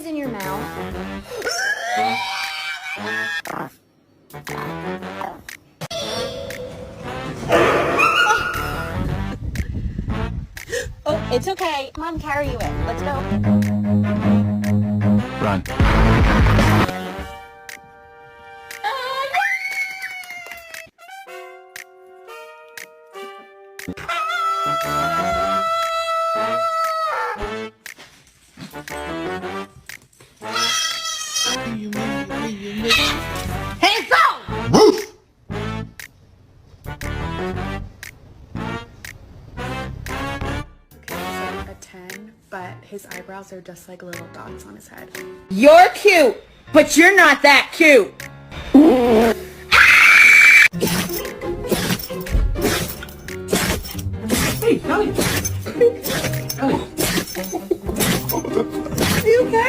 in your mouth. Oh, it's okay. Come on, carry you in. Let's go. Run. Hands up! Woof! Okay, so a 10, but his eyebrows are just like little dots on his head. You're cute, but you're not that cute. Hey, Kelly. Kelly.